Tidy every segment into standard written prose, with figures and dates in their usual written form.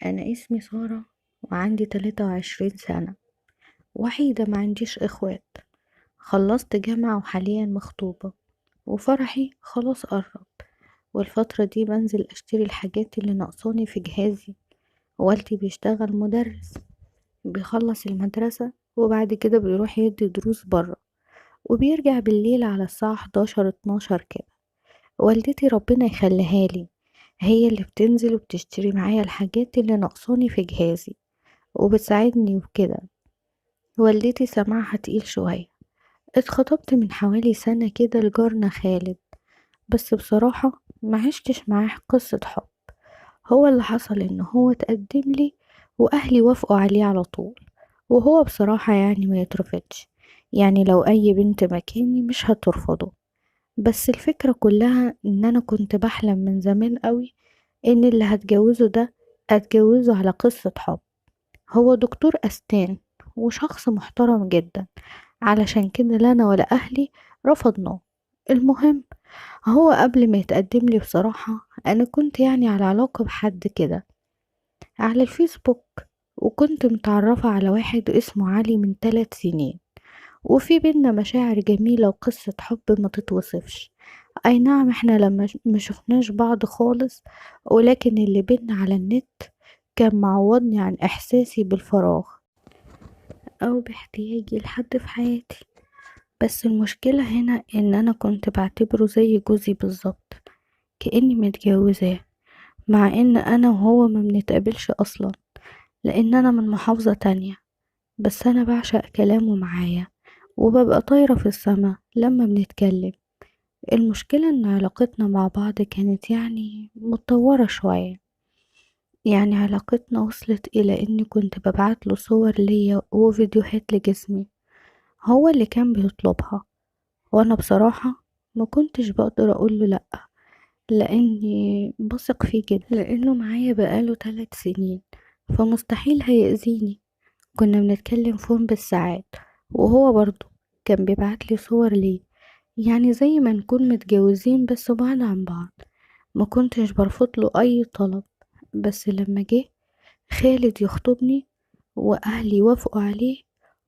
أنا اسمي سارة وعندي 23 سنة، وحيدة ما عنديش إخوات. خلصت جامعة وحاليا مخطوبة، وفرحي خلاص قرب. والفترة دي بنزل أشتري الحاجات اللي ناقصاني في جهازي. والدي بيشتغل مدرس، بيخلص المدرسة وبعد كده بيروح يدي دروس برا، وبيرجع بالليل على الساعة 11 12 كده. والدتي ربنا يخليها لي، هي اللي بتنزل وبتشتري معايا الحاجات اللي ناقصاني في جهازي وبتساعدني وكده. والدتي سمعها تقيل شوية. اتخطبت من حوالي سنة كده لجارنا خالد، بس بصراحة ما عشتش معاه قصة حب. هو اللي حصل ان هو تقدم لي واهلي وافقوا عليه على طول، وهو بصراحة يعني ما يترفضش. يعني لو اي بنت مكاني مش هترفضه. بس الفكرة كلها ان انا كنت بحلم من زمان قوي ان اللي هتجوزه ده اتجوزه على قصة حب. هو دكتور أسنان وشخص محترم جدا، علشان كده لا أنا ولا أهلي رفضناه. المهم، هو قبل ما يتقدم لي بصراحة أنا كنت يعني على علاقة بحد كده على الفيسبوك، وكنت متعرفة على واحد اسمه علي من 3 سنين، وفي بينا مشاعر جميلة وقصة حب ما تتوصفش. أي نعم احنا لما ما شفناش بعض خالص، ولكن اللي بينا على النت كان معوضني عن إحساسي بالفراغ أو باحتياجي لحد في حياتي. بس المشكلة هنا إن أنا كنت بعتبره زي جوزي بالظبط، كأني متجوزاه، مع إن أنا وهو ما بنتقابلش أصلا، لأن أنا من محافظة تانية. بس أنا بعشق كلامه معايا، وببقى طايرة في السما لما بنتكلم. المشكلة إن علاقتنا مع بعض كانت يعني متطورة شوية. يعني علاقتنا وصلت إلى إني كنت ببعتله صور ليا وفيديوهات لجسمي، هو اللي كان بيطلبها. وانا بصراحة ما كنتش بقدر اقوله لا، لاني بثق فيه جدا، لانه معايا بقاله 3 سنين، فمستحيل هيأذيني. كنا بنتكلم فون بالساعات، وهو برضه كان بيبعتلي صور ليه، يعني زي ما نكون متجوزين بس بعاد عن بعض. ما كنتش برفض له اي طلب. بس لما جه خالد يخطبني واهلي وافقوا عليه،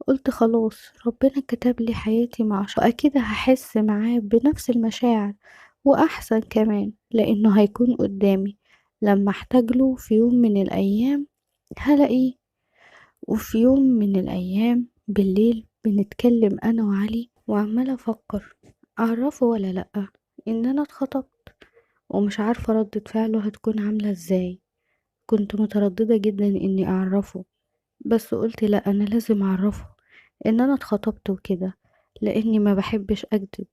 قلت خلاص ربنا كتب لي حياتي مع اكيد هحس معاه بنفس المشاعر، واحسن كمان لانه هيكون قدامي لما احتاج له في يوم من الايام هلاقيه. وفي يوم من الايام بالليل بنتكلم انا وعلي، وعمالة افكر اعرفه ولا لا ان انا اتخطبت، ومش عارفة ردة فعله هتكون عاملة ازاي. كنت مترددة جدا اني اعرفه، بس قلت لا انا لازم اعرفه ان انا اتخطبت وكده، لاني ما بحبش اكذب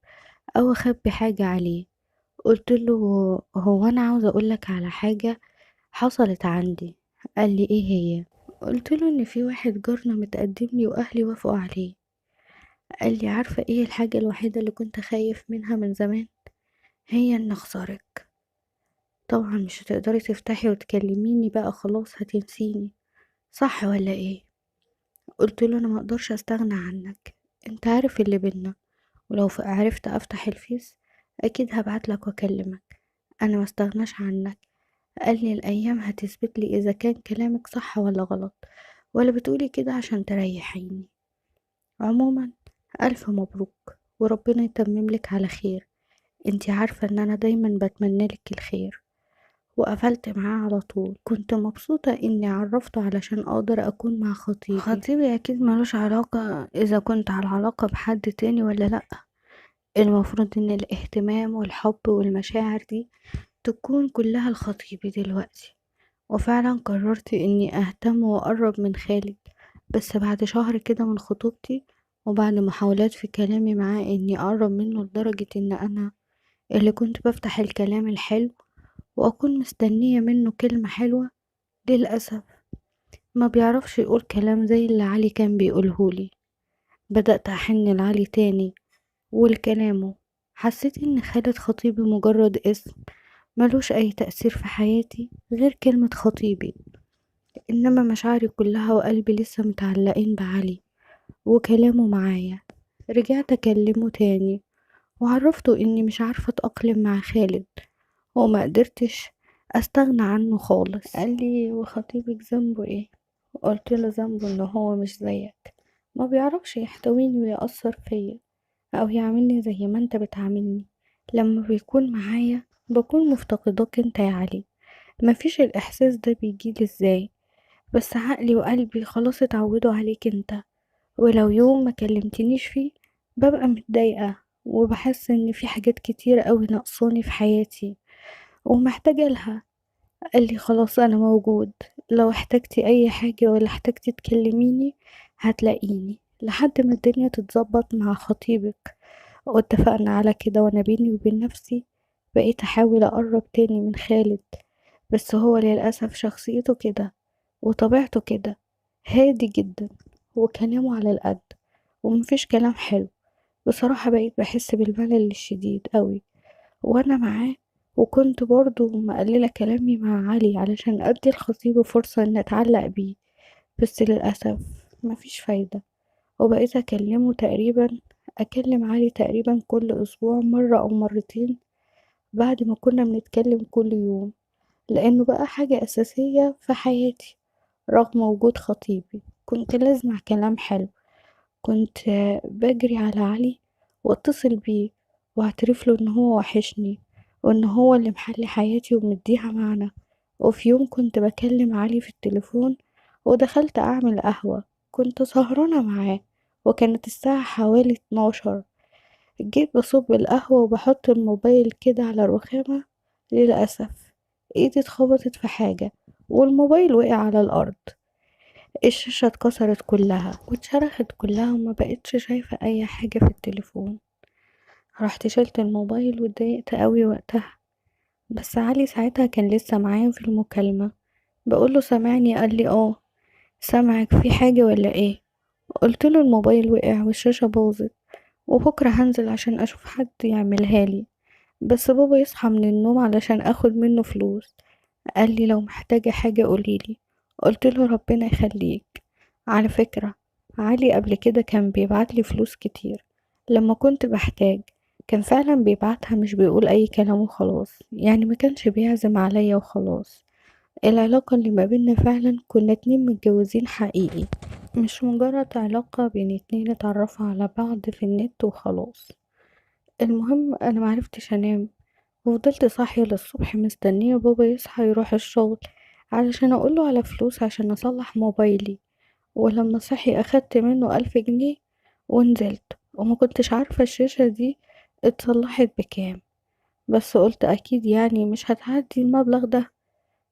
او اخبي حاجة عليه. قلت له هو انا عاوزة اقولك على حاجة حصلت عندي. قال لي ايه هي؟ قلت له ان في واحد جارنا متقدم لي واهلي وافقوا عليه. قال لي عارفة ايه الحاجة الوحيدة اللي كنت خايف منها من زمان؟ هي ان اخسرك. طبعا مش هتقدري تفتحي وتكلميني بقى، خلاص هتنسيني، صح ولا ايه؟ قلت له انا ما اقدرش استغنى عنك، انت عارف اللي بينا، ولو عرفت افتح الفيس اكيد هبعتلك واكلمك، انا ما استغناش عنك. قال لي الايام هتثبت لي اذا كان كلامك صح ولا غلط، ولا بتقولي كده عشان تريحيني. عموما الف مبروك، وربنا يتمم لك على خير. انتي عارفة ان انا دايما بتمنى لك الخير. وقفلت معاه على طول. كنت مبسوطة اني عرفته علشان اقدر اكون مع خطيبي. خطيبي اكيد ملوش علاقة اذا كنت على علاقة بحد تاني ولا لا. المفروض ان الاهتمام والحب والمشاعر دي تكون كلها لخطيبي دلوقتي. وفعلا قررت اني اهتم واقرب من خالد، بس بعد شهر كده من خطوبتي، وبعد محاولات في كلامي معاه اني اقرب منه لدرجة ان انا اللي كنت بفتح الكلام الحلو واكون مستنية منه كلمة حلوة، للأسف ما بيعرفش يقول كلام زي اللي علي كان بيقولهولي. بدأت أحن لعلي تاني ولكلامه. حسيت إن خالد خطيبي مجرد اسم ملوش أي تأثير في حياتي غير كلمة خطيبي، إنما مشاعري كلها وقلبي لسه متعلقين بعلي وكلامه معايا. رجعت أكلمه تاني وعرفته إني مش عارفة أتأقلم مع خالد، وما قدرتش استغنى عنه خالص. قال لي وخطيبك ذنبه ايه؟ قلت له ذنبه ان هو مش زيك، ما بيعرفش يحتويني ويأثر فيا او يعاملني زي ما انت بتعاملني. لما بيكون معايا بكون مفتقداك انت يا علي. مفيش الاحساس ده بيجيلي ازاي؟ بس عقلي وقلبي خلاص اتعودوا عليك انت. ولو يوم ما كلمتنيش فيه ببقى متضايقة وبحس ان في حاجات كتير قوي ناقصاني في حياتي ومحتاجة لها. قال لي خلاص انا موجود، لو احتجتي اي حاجة ولا احتجتي تكلميني هتلاقيني لحد ما الدنيا تتظبط مع خطيبك. واتفقنا على كده، وانا بيني وبين نفسي بقيت احاول اقرب تاني من خالد. بس هو للأسف شخصيته كده وطبيعته كده، هادي جدا وكلامه على القد ومفيش كلام حلو. بصراحة بقيت بحس بالملل الشديد قوي وانا معاه. وكنت برضو مقللة كلامي مع علي علشان ادي الخطيب فرصة ان اتعلق بيه، بس للأسف مفيش فايدة. وبقيت اكلم علي تقريبا كل اسبوع مرة او مرتين بعد ما كنا بنتكلم كل يوم، لانه بقى حاجة اساسية في حياتي. رغم وجود خطيبي كنت لازم كلام حلو. كنت بجري على علي واتصل بيه واعترف له ان هو وحشني وان هو اللي محلي حياتي ومديها معنى. وفي يوم كنت بكلم علي في التليفون ودخلت اعمل قهوة، كنت سهرانة معاه وكانت الساعة حوالي 12. جيت بصب القهوة وبحط الموبايل كده على الرخامة، للأسف ايدي اتخبطت في حاجة والموبايل وقع على الأرض. الشاشة اتكسرت كلها واتشرخت كلها وما بقتش شايفة اي حاجة في التليفون. رحت شلت الموبايل واتضايقت قوي وقتها. بس علي ساعتها كان لسه معايا في المكالمة. بقوله سامعني؟ قال لي اه سامعك، في حاجة ولا ايه؟ قلت له الموبايل وقع والشاشة باظت وبكرة هنزل عشان اشوف حد يعملها لي، بس بابا يصحى من النوم علشان اخد منه فلوس. قال لي لو محتاجة حاجة قوليلي. قلت له ربنا يخليك. على فكرة علي قبل كده كان بيبعتلي فلوس كتير لما كنت بحتاج، كان فعلا بيبعتها مش بيقول اي كلام وخلاص، يعني ما كانش بيعزم عليا وخلاص. العلاقة اللي ما بينا فعلا كنا اتنين متجوزين حقيقي، مش مجرد علاقة بين اتنين اتعرفوا على بعض في النت وخلاص. المهم انا معرفتش انام وفضلت صاحية للصبح مستنية بابا يصحى يروح الشغل علشان أقوله على فلوس عشان أصلح موبايلي. ولما صحي أخدت منه 1000 جنيه ونزلت، وما كنتش عارفة الشاشة دي اتصلحت بكام، بس قلت أكيد يعني مش هتعدي المبلغ ده.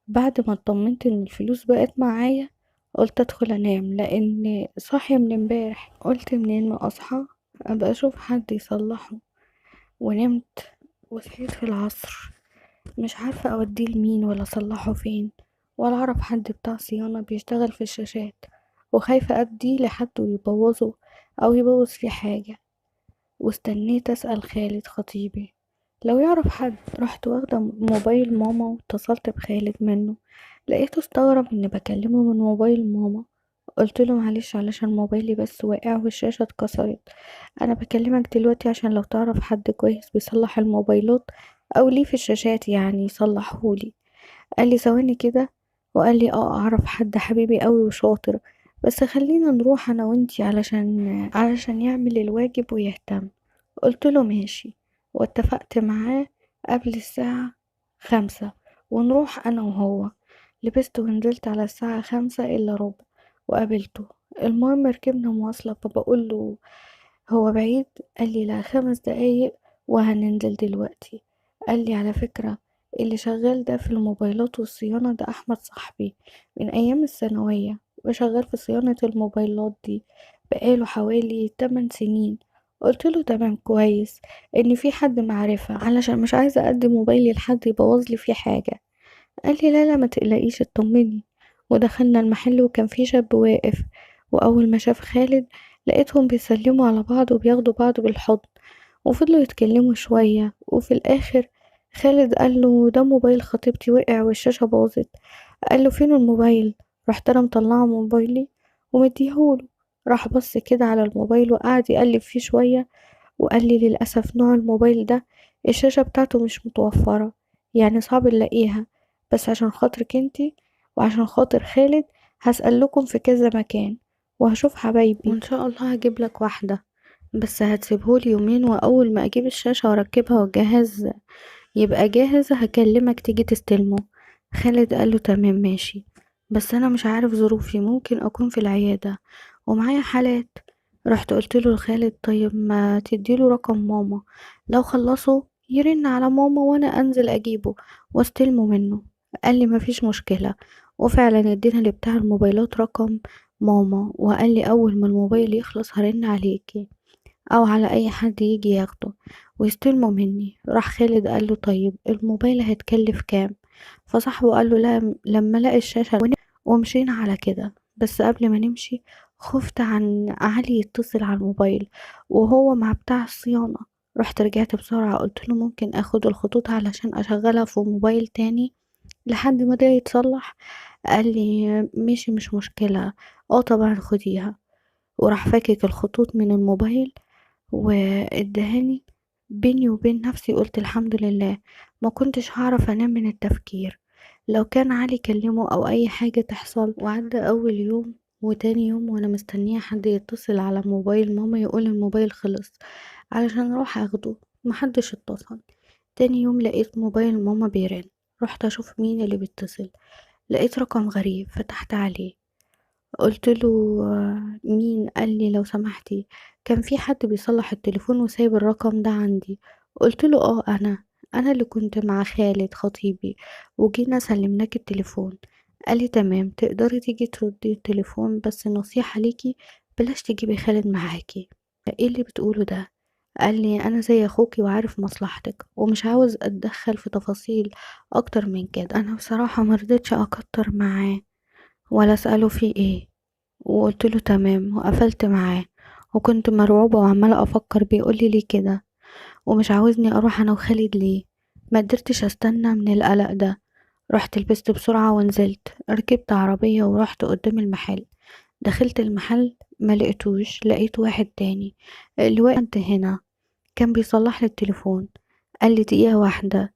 بعد ما اطمنت إن الفلوس بقت معايا قلت أدخل أنام لأن صاحية من امبارح، قلت منين ما أصحى أبقى أشوف حد يصلحه. ونمت وصحيت في العصر، مش عارفة اوديه لمين ولا اصلحه فين، ولا اعرف حد بتاع صيانة بيشتغل في الشاشات، وخايفة اديه لحد ويبوظه او يبوظ فيه حاجة. واستنيت اسأل خالد خطيبي لو يعرف حد. رحت واخدة موبايل ماما واتصلت بخالد منه، لقيته استغرب اني بكلمه من موبايل ماما. قلت له معلش علشان موبايلي بس واقع والشاشة اتكسرت، انا بكلمك دلوقتي عشان لو تعرف حد كويس بيصلح الموبايلات او ليه في الشاشات يعني يصلحهولي. قال لي ثواني كده وقال لي اه اعرف حد حبيبي قوي وشاطر، بس خلينا نروح انا وانتي علشان يعمل الواجب ويهتم. قلت له ماشي، واتفقت معاه قبل الساعة 5 ونروح انا وهو. لبست ونزلت على الساعة 5 إلا ربع وقابلته. المهم ركبنا مواصلة فبقول له هو بعيد؟ قال لي لا 5 دقايق وهننزل دلوقتي. قال لي على فكرة اللي شغال ده في الموبايلات والصيانة ده أحمد صاحبي من أيام الثانوية، وشغال في صيانة الموبايلات دي بقاله حوالي 8 سنين. قلت له تمام كويس ان في حد معرفة علشان مش عايزة اقدم موبايلي لحد يبوظ لي فيه حاجة. قال لي لا لا ما تقلقيش اطمني. ودخلنا المحل وكان في شاب واقف، واول ما شاف خالد لقيتهم بيسلموا على بعض وبياخدوا بعض بالحضن، وفضلوا يتكلموا شوية وفي الاخر خالد قال له ده موبايل خطيبتي وقع والشاشة باظت. قال له فين الموبايل؟ رحت انا مطلعه موبايلي ومديهوله. راح بص كده على الموبايل وقعد يقلب فيه شوية وقال لي للأسف نوع الموبايل ده الشاشة بتاعته مش متوفرة، يعني صعب نلاقيها، بس عشان خاطرك انتي وعشان خاطر خالد هسأل لكم في كذا مكان وهشوف حبايبي وان شاء الله هجيب لك واحدة، بس هتسيبهولي يومين واول ما اجيب الشاشة واركبها والجهاز يبقى جاهز هكلمك تيجي تستلمه. خالد قاله تمام ماشي، بس انا مش عارف ظروفي، ممكن اكون في العيادة ومعايا حالات. رحت قلت له لخالد طيب ما تديله رقم ماما، لو خلصوا يرن على ماما وانا انزل اجيبه واستلمه منه. قال لي مفيش مشكلة، وفعلا ادينا لبتاع الموبايلات رقم ماما وقال لي اول ما الموبايل يخلص هرن عليكي او على اي حد يجي ياخده ويستلمه مني. راح خالد قال له طيب الموبايل هيتكلف كام؟ فصاحبه قال له لا لما لقى الشاشة ومشينا على كده. بس قبل ما نمشي خفت عن علي يتصل على الموبايل وهو مع بتاع الصيانة. رحت رجعت بسرعة قلت له ممكن اخد الخطوط علشان اشغلها في موبايل تاني لحد ما ده يتصلح. قال لي ماشي مش مشكلة، اه طبعا خديها. وراح فاكك الخطوط من الموبايل وادهاني. بيني وبين نفسي قلت الحمد لله، ما كنتش هعرف انام من التفكير لو كان علي كلمه او اي حاجة تحصل. وعدى اول يوم وتاني يوم وانا مستنية حد يتصل على موبايل ماما يقول الموبايل خلص علشان اروح اخده. محدش اتصل. تاني يوم لقيت موبايل ماما بيرن، رحت اشوف مين اللي بيتصل. لقيت رقم غريب، فتحت عليه قلت له مين؟ قال لي لو سمحتي كان في حد بيصلح التليفون وسايب الرقم ده عندي. قلت له اه انا اللي كنت مع خالد خطيبي وجينا سلمناك التليفون. قال لي تمام تقدري تيجي تردي التليفون، بس نصيحة ليكي بلاش تجيبي خالد معاكي. ايه اللي بتقوله ده؟ قال لي انا زي اخوكي وعارف مصلحتك ومش عاوز اتدخل في تفاصيل اكتر من كده. انا بصراحة مرضتش اكتر معاه ولا اساله في ايه، وقلت له تمام وقفلت معاه. وكنت مرعوبة وعمالة افكر بيقولي ليه كده ومش عاوزني اروح انا وخالد ليه. ما قدرتش استنى من القلق ده. رحت لبست بسرعة ونزلت ركبت عربية ورحت قدام المحل. دخلت المحل ما لقيتوش، لقيت واحد تاني اللي واقف هنا كان بيصلح لي التليفون. قال لي دقيقة واحدة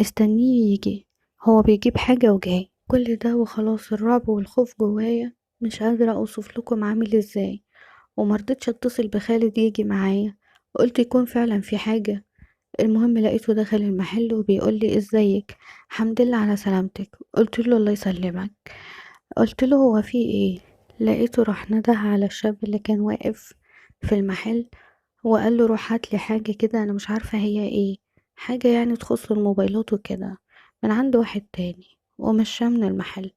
استنيه يجي، هو بيجيب حاجة وجاي. كل ده وخلاص الرعب والخوف جوايا مش قادرة اوصف لكم عامل ازاي. ومرضتش اتصل بخالد يجي معايا، قلت يكون فعلا في حاجة. المهم لقيته دخل المحل وبيقول لي ازيك، حمد لله على سلامتك. قلت له الله يسلمك. قلت له هو في ايه؟ لقيته راح نده على الشاب اللي كان واقف في المحل وقال له روح هات لي حاجة كده انا مش عارفة هي ايه، حاجة يعني تخص الموبايلات وكده من عند واحد تاني، ومشاه من المحل.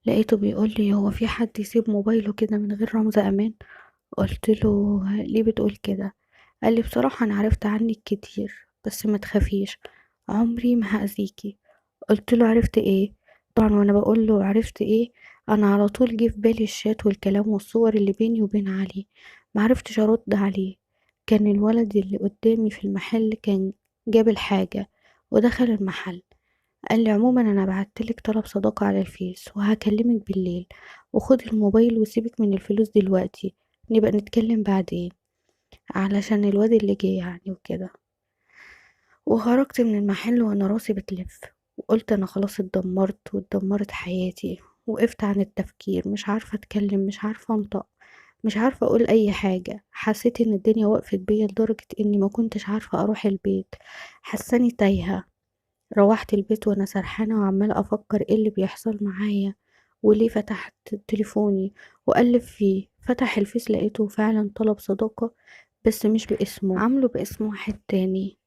لقيته بيقول لي هو في حد يسيب موبايله كده من غير رمز امان؟ قلت له ليه بتقول كده؟ قال لي بصراحة انا عرفت عنك كتير بس ما تخافيش، عمري ما هأذيكي. قلت له عرفت ايه؟ طبعا وانا بقول له عرفت ايه انا على طول جه في بالي الشات والكلام والصور اللي بيني وبين علي. معرفتش ارد عليه. كان الولد اللي قدامي في المحل كان جاب الحاجة ودخل المحل. قال لي عموما انا بعتلك طلب صداقة على الفيس وهكلمك بالليل، وخدي الموبايل وسيبك من الفلوس دلوقتي، نبقى نتكلم بعدين علشان الواد اللي جه يعني وكده. وخرجت من المحل وانا راسي بتلف وقلت انا خلاص اتدمرت واتدمرت حياتي. وقفت عن التفكير مش عارفة اتكلم مش عارفة انطق مش عارفة اقول اي حاجة. حسيت ان الدنيا وقفت بيا لدرجة اني ما كنتش عارفة اروح البيت، حساني تايهة. روحت البيت وانا سرحانة وعمالة افكر ايه اللي بيحصل معايا وليه فتحت تليفوني وقلب فيه. فتح الفيس لقيته فعلا طلب صداقة بس مش باسمه، عامله باسم واحد تاني.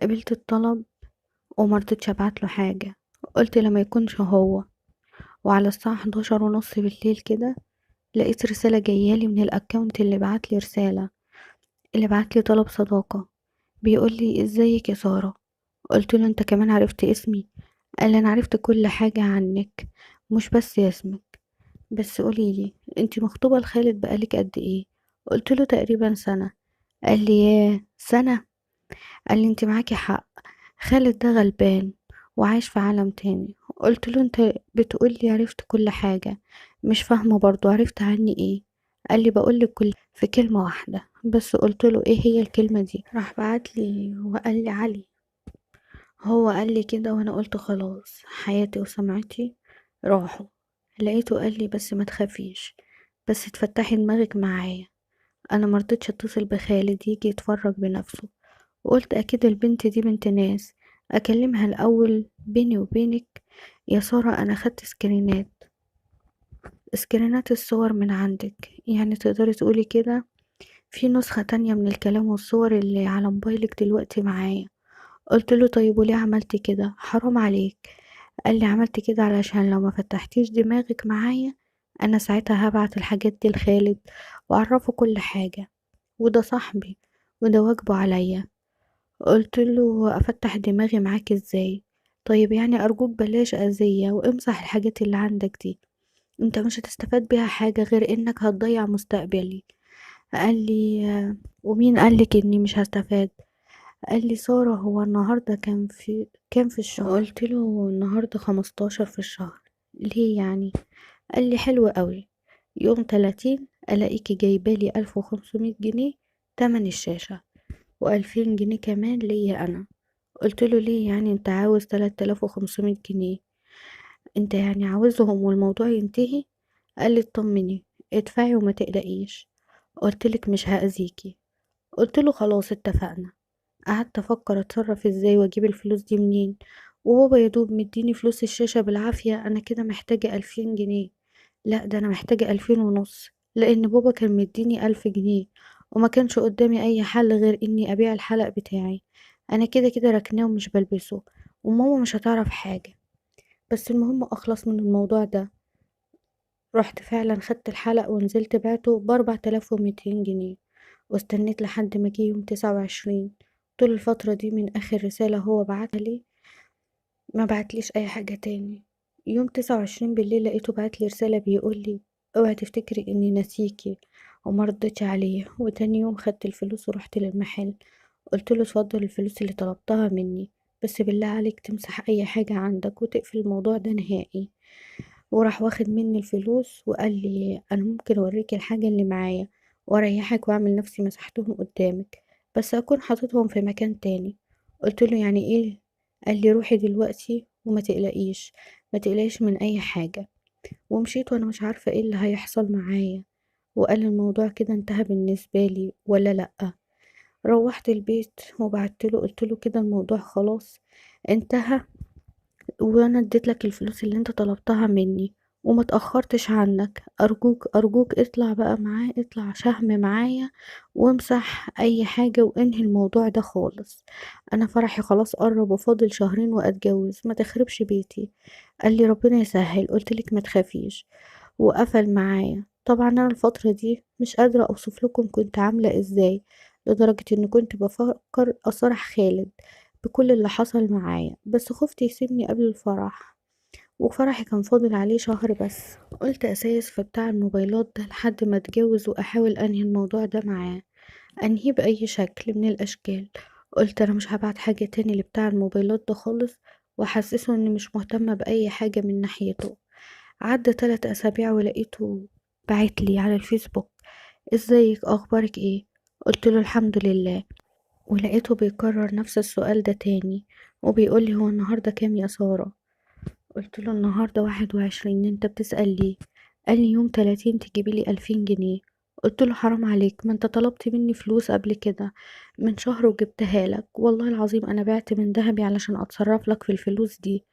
قبلت الطلب ومرضتش ابعتله حاجة، قلت لما يكونش هو. وعلى الساعة 11:30 بالليل كده لقيت رسالة جايالي من الاكونت اللي بعتلي رسالة، اللي بعتلي طلب صداقة. بيقولي ازيك يا سارة. قلت له انت كمان عرفت اسمي؟ قال لي انا عرفت كل حاجة عنك مش بس اسمك. بس قوليلي انتي مخطوبة لخالد بقالك قد ايه؟ قلت له تقريبا سنة. قال لي ياه سنة؟ قال لي انت معاكي حق، خالد ده غلبان وعايش في عالم تاني. قلت له انت بتقولي عرفت كل حاجة، مش فاهمة برضو عرفت عني ايه؟ قال لي بقولك كل في كلمة واحدة بس. قلت له ايه هي الكلمة دي؟ راح بعت لي وقال لي علي. هو قال لي كده وانا قلت خلاص حياتي وسمعتي راحوا. لقيته قال لي بس ما تخافيش، بس تفتحي دماغك معايا. انا مرضتش اتصل بخالد يجي يتفرج بنفسه، وقلت اكيد البنت دي بنت ناس، اكلمها الاول. بيني وبينك يا سارة انا خدت سكرينات الصور من عندك، يعني تقدري تقولي كده في نسخة تانية من الكلام والصور اللي على موبايلك دلوقتي معايا. قلت له طيب وليه عملت كده؟ حرام عليك. قال لي عملت كده علشان لو ما فتحتيش دماغك معايا انا ساعتها هبعت الحاجات دي لخالد واعرفه كل حاجة، وده صاحبي وده واجبه عليا. قلت له افتح دماغي معاك ازاي؟ طيب يعني ارجوك بلاش اذية وامسح الحاجات اللي عندك دي، انت مش هتستفاد بيها حاجة غير انك هتضيع مستقبلي. قال لي ومين قالك اني مش هستفاد؟ قال لي سارة هو النهاردة كام في الشهر؟ قلت له النهاردة 15 في الشهر. ليه يعني؟ قال لي حلو قوي، يوم 30 الاقيكي جايبالي 1500 جنيه تمن الشاشة، و2000 جنيه كمان ليا انا. قلت له ليه يعني انت عاوز 3500 جنيه؟ انت يعني عاوزهم والموضوع ينتهي؟ قال لي اطمني، ادفعي وما تقلقيش. قلتلك مش هأذيكي. قلت له خلاص اتفقنا. قعدت افكر اتصرف ازاي واجيب الفلوس دي منين، وبابا يدوب مديني فلوس الشاشة بالعافية. انا كده محتاجة 2000 جنيه، لا ده انا محتاجة 2500، لان بابا كان مديني 1000 جنيه، وما كانش قدامي اي حل غير اني ابيع الحلق بتاعي. انا كده كده ركناه ومش بلبسه، وماما مش هتعرف حاجة. بس المهم اخلص من الموضوع ده. رحت فعلا خدت الحلق ونزلت بعته ب4200 جنيه، واستنيت لحد ما جه يوم 29. طول الفترة دي من آخر رسالة هو بعتها لي ما بعتليش أي حاجة تاني. يوم 29 بالليل لقيته بعتلي رسالة بيقولي اوعي تفتكري اني ناسيكي، ومردتش عليه. وتاني يوم خدت الفلوس ورحت للمحل، قلت له اتفضل الفلوس اللي طلبتها مني، بس بالله عليك تمسح اي حاجة عندك وتقفل الموضوع ده نهائي. وراح واخد مني الفلوس وقال لي انا ممكن اوريك الحاجة اللي معايا واريحك واعمل نفسي مسحتهم قدامك، بس اكون حاططهم في مكان تاني. قلت له يعني ايه؟ قال لي روحي دلوقتي وما تقلقيش، ما تقلقيش من اي حاجة. ومشيت وانا مش عارفة ايه اللي هيحصل معايا. وقال الموضوع كده انتهى بالنسبة لي ولا لأ؟ روحت البيت وبعتله قلتله كده الموضوع خلاص انتهى، وانا اديت لك الفلوس اللي انت طلبتها مني وما تأخرتش عنك. ارجوك ارجوك اطلع بقى معاه، اطلع شهم معايا وامسح اي حاجة وانهي الموضوع ده خالص. انا فرحي خلاص قرب وفاضل شهرين واتجوز، ما تخربش بيتي. قال لي ربنا يسهل. قلتلك ما تخافيش. وقفل معايا. طبعا انا الفترة دي مش قادرة اوصف لكم كنت عاملة ازاي، لدرجة اني كنت بفكر اصارح خالد بكل اللي حصل معايا، بس خفت يسيبني قبل الفرح، وفرحي كان فاضل عليه شهر بس. قلت اساس في بتاع الموبايلات ده لحد ما اتجوز واحاول انهي الموضوع ده معاه، انهيه باي شكل من الاشكال. قلت انا مش هبعت حاجة تاني لبتاع الموبايلات ده خالص، واحسسه اني مش مهتمة باي حاجة من ناحيته. عدى 3 اسابيع ولقيته بعتلي على الفيسبوك ازيك اخبارك ايه؟ قلت له الحمد لله. ولقيته بيكرر نفس السؤال ده تاني وبيقولي هو النهاردة كام يا سارة؟ قلت له النهاردة 21. انت بتسأل ليه؟ قال لي يوم 30 تجيبيلي 2000 جنيه. قلت له حرام عليك، ما انت طلبت مني فلوس قبل كده من شهر وجبتها لك، والله العظيم انا بعت من ذهبي علشان اتصرف لك في الفلوس دي،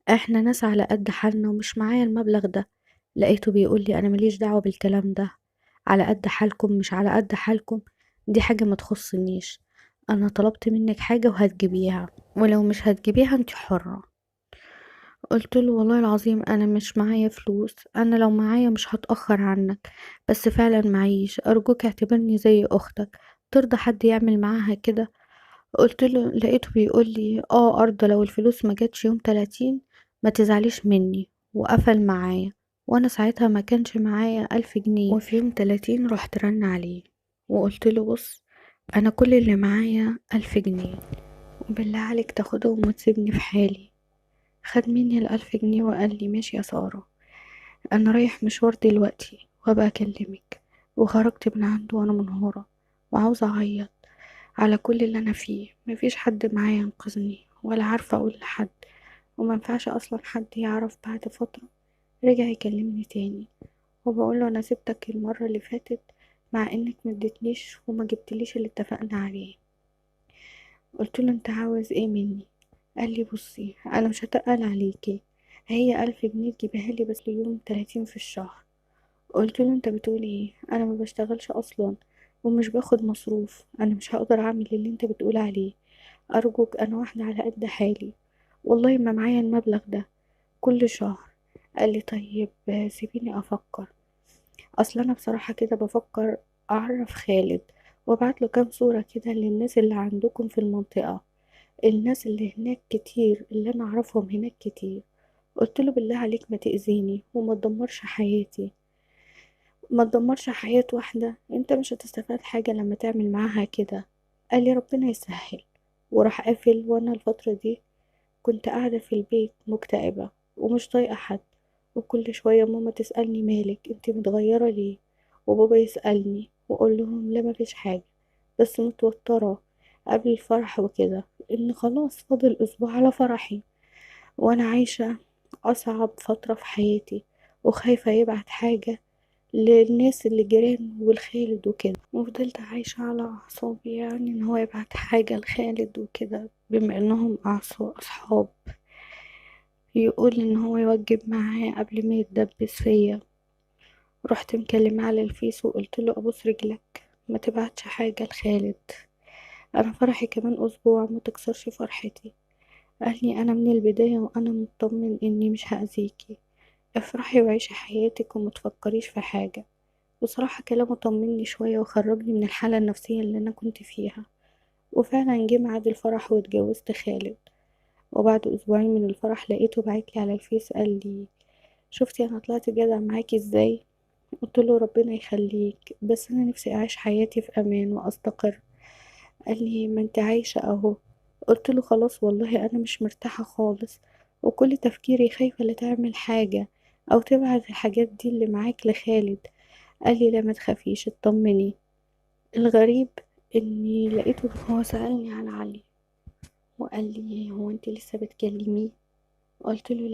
احنا ناس على قد حالنا ومش معايا المبلغ ده. لقيته بيقولي انا ماليش دعوة بالكلام ده، على قد حالكم مش على قد حالكم دي حاجة ما تخصنيش، انا طلبت منك حاجة وهتجيبيها، ولو مش هتجيبيها انت حرة. قلت له والله العظيم انا مش معايا فلوس، انا لو معايا مش هتأخر عنك، بس فعلا معيش، ارجوك اعتبرني زي اختك، ترضى حد يعمل معاها كده؟ قلت له لقيته بيقول لي اه ارضى لو الفلوس ما جاتش يوم 30، ما تزعليش مني. وقفل معايا. وانا ساعتها ما كانش معايا 1000 جنيه. وفي يوم 30 رحت رن عليه وقلت له بص، انا كل اللي معايا 1000 جنيه، وبالله عليك تاخدهم وتسيبني في حالي. خد مني ال1000 جنيه وقال لي ماشي يا سارة، انا رايح مشوار دلوقتي وهبقى اكلمك. وخرجت من عنده وانا منهارة وعاوزة اعيط على كل اللي انا فيه، مفيش حد معايا ينقذني ولا عارفة اقول لحد، ومنفعش اصلا حد يعرف. بعد فترة رجع يكلمني تاني، وبقوله انا سبتك المرة اللي فاتت مع انك مدتنيش وما جبتليش اللي اتفقنا عليه. قلتله انت عاوز ايه مني؟ قال لي بصي انا مش هتقل عليكي، هي 1000 جنيه تجيبها لي بس ليوم 30 في الشهر. قلت له انت بتقول ايه؟ انا ما بشتغلش اصلا ومش باخد مصروف، انا مش هقدر اعمل اللي انت بتقول عليه. ارجوك، انا واحدة على قد حالي، والله ما معايا المبلغ ده كل شهر. قال لي طيب سيبيني افكر. اصلا انا بصراحة كده بفكر اعرف خالد وابعت له كام صورة كده للناس اللي عندكم في المنطقة، الناس اللي هناك كتير، اللي انا اعرفهم هناك كتير. قلت له بالله عليك ما تأذيني وما تدمرش حياتي، ما تدمرش حياة واحدة، انت مش هتستفاد حاجة لما تعمل معاها كده. قال لي ربنا يسهل، وراح قافل. وانا الفترة دي كنت قاعدة في البيت مكتئبة ومش طايقة حد، وكل شوية ماما تسألني مالك انت متغيرة ليه، وبابا يسألني واقول لهم لا مفيش حاجة، بس متوترة قبل الفرح وكده، ان خلاص فاضل اسبوع على فرحي، وانا عايشة اصعب فترة في حياتي، وخايفة يبعت حاجة للناس اللي جيران والخالد وكده. وفضلت عايشة على أعصابي، يعني إن هو يبعت حاجة لخالد وكده بما إنهم أصحاب، يقول إن هو يوجب معاه قبل ما يتدبس فيا. رحت مكلمة على الفيس وقلت له أبوس رجلك ما تبعتش حاجة لخالد، أنا فرحي كمان أسبوع ما تكسرش فرحتي. قال لي أنا من البداية وأنا مطمن إني مش هأذيكي، افرحي وعيشي حياتك وما تفكريش في حاجة. بصراحة كلامه طمني شوية وخرجني من الحالة النفسية اللي أنا كنت فيها. وفعلا جه ميعاد الفرح واتجوزت خالد. وبعد أسبوعين من الفرح لقيته بعتلي على الفيس قال لي شفتي أنا طلعت جدع معاكي ازاي؟ قلت له ربنا يخليك، بس أنا نفسي أعيش حياتي في أمان وأستقر. قال لي ما انت عايشة أهو. قلت له خلاص والله أنا مش مرتاحة خالص، وكل تفكيري خايفة لا تعمل حاجة أو تبعت الحاجات دي اللي معاك لخالد. قال لي لا ما تخافيش اطمني. الغريب اني لقيته هو سألني عن علي، وقال لي هو انت لسه بتكلميه؟ قلت له لا.